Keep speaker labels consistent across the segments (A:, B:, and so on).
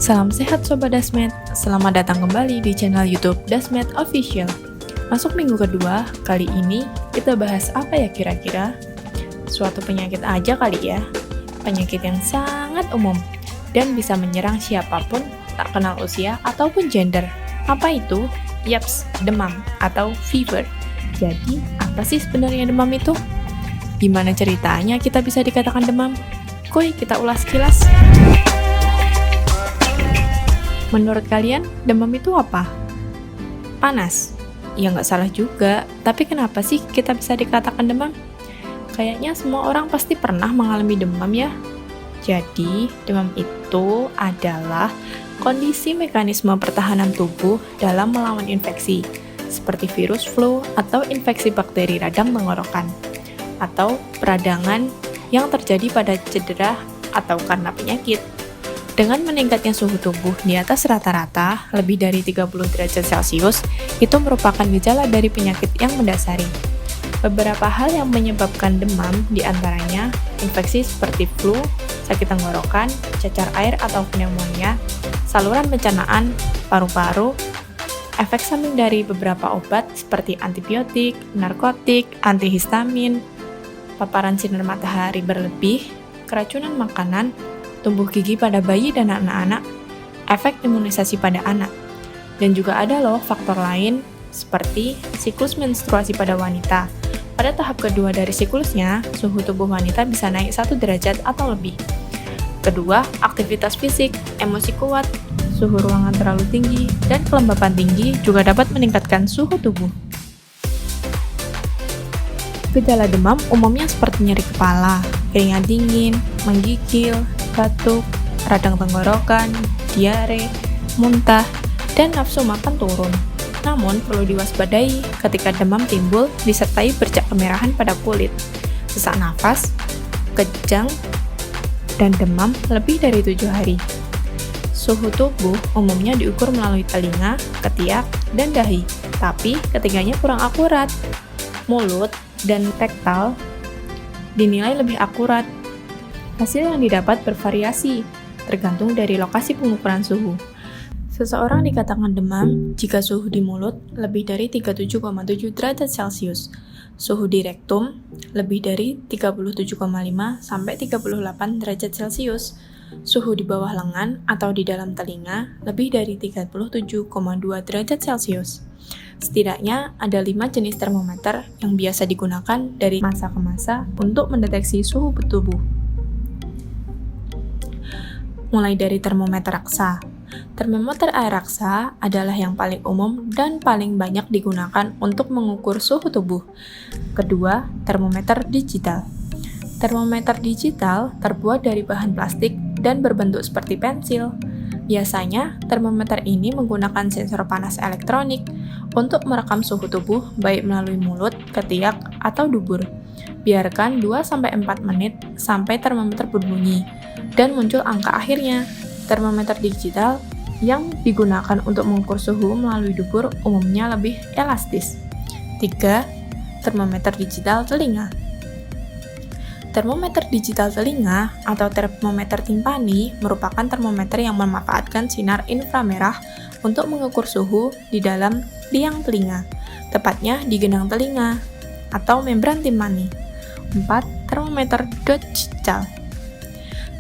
A: Salam sehat Sobat Dasmed, selamat datang kembali di channel YouTube Dasmed Official. Masuk minggu kedua, kali ini kita bahas apa ya kira-kira? Suatu penyakit aja kali ya, penyakit yang sangat umum dan bisa menyerang siapapun, tak kenal usia ataupun gender. Apa itu? Yaps, demam atau fever. Jadi, apa sih sebenarnya demam itu? Gimana ceritanya kita bisa dikatakan demam? Kuy, kita ulas kilas. Menurut kalian, demam itu apa? Panas? Ya nggak salah juga, tapi kenapa sih kita bisa dikatakan demam? Kayaknya semua orang pasti pernah mengalami demam ya. Jadi, demam itu adalah kondisi mekanisme pertahanan tubuh dalam melawan infeksi, seperti virus flu atau infeksi bakteri radang tenggorokan, atau peradangan yang terjadi pada cedera atau karena penyakit. Dengan meningkatnya suhu tubuh di atas rata-rata lebih dari 30 derajat Celcius, itu merupakan gejala dari penyakit yang mendasari. Beberapa hal yang menyebabkan demam diantaranya infeksi seperti flu, sakit tenggorokan, cacar air atau pneumonia, saluran pencernaan, paru-paru, efek samping dari beberapa obat seperti antibiotik, narkotik, antihistamin, paparan sinar matahari berlebih, keracunan makanan, tumbuh gigi pada bayi dan anak-anak, efek imunisasi pada anak. Dan juga ada loh faktor lain seperti siklus menstruasi pada wanita. Pada tahap kedua dari siklusnya, suhu tubuh wanita bisa naik 1 derajat atau lebih. Kedua, aktivitas fisik, emosi kuat, suhu ruangan terlalu tinggi, dan kelembapan tinggi juga dapat meningkatkan suhu tubuh. Gejala demam umumnya seperti nyeri kepala, keringat dingin, menggigil, batuk, radang tenggorokan, diare, muntah, dan nafsu makan turun. Namun, perlu diwaspadai ketika demam timbul disertai bercak kemerahan pada kulit, sesak nafas, kejang, dan demam lebih dari 7 hari. Suhu tubuh umumnya diukur melalui telinga, ketiak, dan dahi, tapi ketiganya kurang akurat. Mulut dan rektal dinilai lebih akurat. Hasil yang didapat bervariasi, tergantung dari lokasi pengukuran suhu. Seseorang dikatakan demam jika suhu di mulut lebih dari 37,7 derajat Celcius, suhu di rektum lebih dari 37,5 sampai 38 derajat Celcius, suhu di bawah lengan atau di dalam telinga lebih dari 37,2 derajat Celcius. Setidaknya ada 5 jenis termometer yang biasa digunakan dari masa ke masa untuk mendeteksi suhu tubuh. Mulai dari termometer raksa. Termometer air raksa adalah yang paling umum dan paling banyak digunakan untuk mengukur suhu tubuh. Kedua, termometer digital. Termometer digital terbuat dari bahan plastik dan berbentuk seperti pensil. Biasanya, termometer ini menggunakan sensor panas elektronik untuk merekam suhu tubuh baik melalui mulut, ketiak, atau dubur. Biarkan 2-4 menit sampai termometer berbunyi dan muncul angka akhirnya. Termometer digital yang digunakan untuk mengukur suhu melalui dubur umumnya lebih elastis. 3. Termometer digital telinga. Termometer digital telinga atau termometer timpani merupakan termometer yang memanfaatkan sinar inframerah untuk mengukur suhu di dalam liang telinga, tepatnya di genang telinga atau membran timpani. 4. Termometer digital.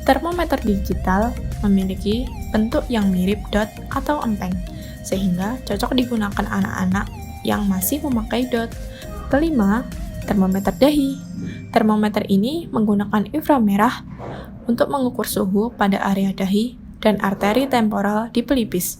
A: Termometer digital memiliki bentuk yang mirip dot atau empeng, sehingga cocok digunakan anak-anak yang masih memakai dot. Kelima, termometer dahi. Termometer ini menggunakan inframerah untuk mengukur suhu pada area dahi dan arteri temporal di pelipis.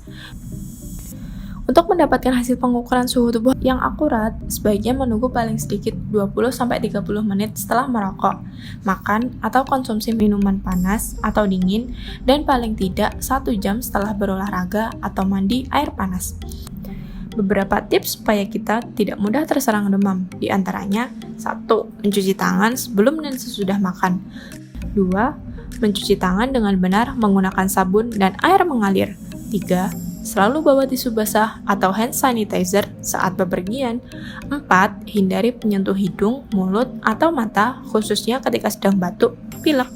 A: Untuk mendapatkan hasil pengukuran suhu tubuh yang akurat, sebaiknya menunggu paling sedikit 20-30 menit setelah merokok, makan atau konsumsi minuman panas atau dingin, dan paling tidak 1 jam setelah berolahraga atau mandi air panas. Beberapa tips supaya kita tidak mudah terserang demam, diantaranya 1. Mencuci tangan sebelum dan sesudah makan. 2. Mencuci tangan dengan benar menggunakan sabun dan air mengalir. 3. Selalu bawa tisu basah atau hand sanitizer saat bepergian. 4. Hindari menyentuh hidung, mulut, atau mata, khususnya ketika sedang batuk, pilek.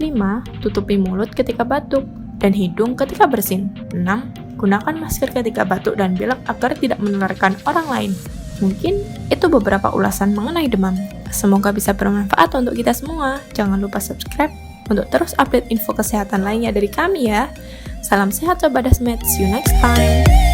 A: 5. Tutupi mulut ketika batuk. dan hidung ketika bersin. 6. Gunakan masker ketika batuk dan pilek agar tidak menularkan orang lain. Mungkin itu beberapa ulasan mengenai demam. Semoga bisa bermanfaat untuk kita semua. Jangan lupa subscribe untuk terus update info kesehatan lainnya dari kami ya. Salam sehat Sobat Dasmed, see you next time.